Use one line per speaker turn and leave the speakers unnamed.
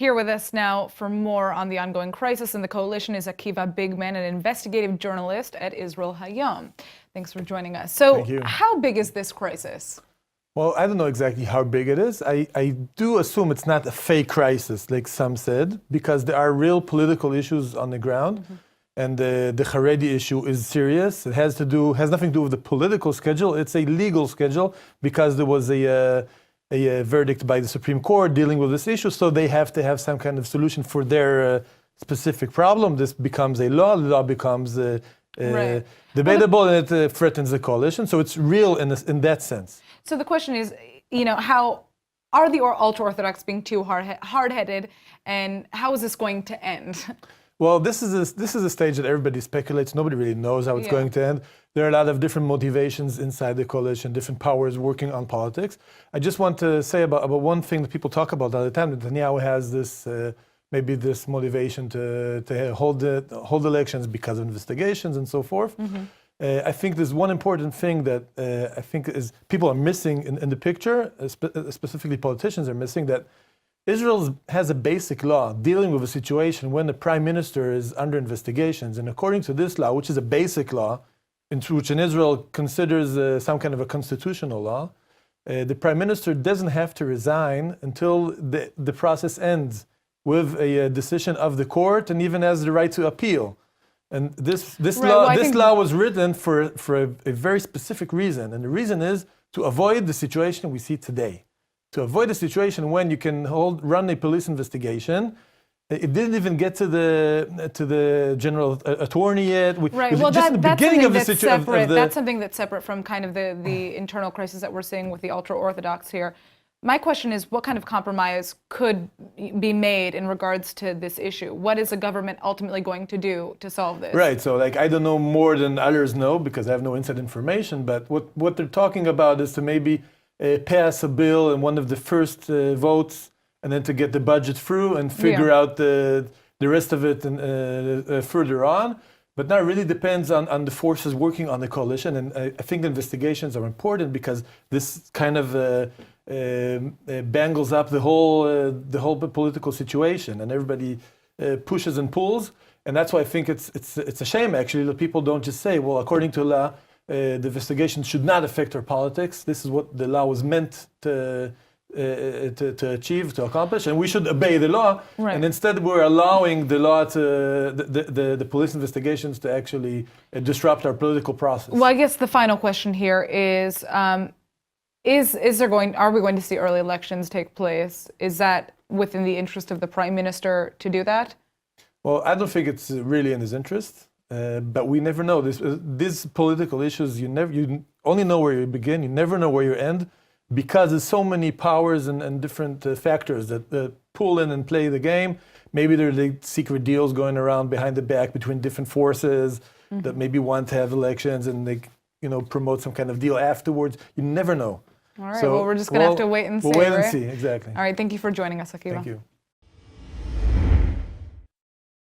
Here with us now for more on the ongoing crisis in the coalition is Akiva Bigman, an investigative journalist at Israel Hayom. Thanks for joining us. So how big is this crisis?
Well, I don't know exactly how big it is. I do assume it's not a fake crisis, like some said, because there are real political issues on the ground. Mm-hmm. And the Haredi issue is serious. It has nothing to do with the political schedule. It's a legal schedule because there was a verdict by the Supreme Court dealing with this issue. So they have to have some kind of solution for their specific problem. This becomes a law. The law becomes debatable, and it threatens the coalition. So it's real in that sense. So
the question is, how are the ultra-Orthodox being too hard-headed, and how is this going to end?
Well, this is a stage that everybody speculates. Nobody really knows how it's going to end. There are a lot of different motivations inside the coalition, different powers working on politics. I just want to say about one thing that people talk about all the time. That Netanyahu has this maybe this motivation to hold elections because of investigations and so forth. Mm-hmm. I think there's one important thing that I think is people are missing in the picture, specifically politicians are missing, that Israel has a basic law dealing with a situation when the prime minister is under investigations. And according to this law, which is a basic law, which in Israel considers some kind of a constitutional law, the prime minister doesn't have to resign until the process ends with a decision of the court, and even has the right to appeal. And this law was written for a very specific reason. And the reason is to avoid the situation we see today. To avoid a situation when you can run a police investigation. It didn't even get to the general attorney yet.
Right. Well, that's something that's separate from kind of the internal crisis that we're seeing with the ultra-Orthodox here. My question is, what kind of compromise could be made in regards to this issue? What is the government ultimately going to do to solve this?
Right. So, I don't know more than others know because I have no inside information. But what they're talking about is to maybe pass a bill in one of the first votes, and then to get the budget through and figure out the rest of it and further on. But that really depends on the forces working on the coalition. And I think the investigations are important because this kind of bangles up the whole political situation, and everybody pushes and pulls. And that's why I think it's a shame actually that people don't just say, well, according to law, the investigation should not affect our politics. This is what the law was meant to achieve, to accomplish, and we should obey the law. Right. And instead, we're allowing the law the police investigations to actually disrupt our political process.
Well, I guess the final question here is are we going to see early elections take place? Is that within the interest of the prime minister to do that?
Well, I don't think it's really in his interest. But we never know. These political issues, you only know where you begin, you never know where you end, because there's so many powers and different factors that pull in and play the game. Maybe there are secret deals going around behind the back between different forces that maybe want to have elections and they promote some kind of deal afterwards. You never know.
All right, well, we're just going to have to wait and see.
We'll wait and see, exactly.
All right, thank you for joining us, Akiva.
Thank you.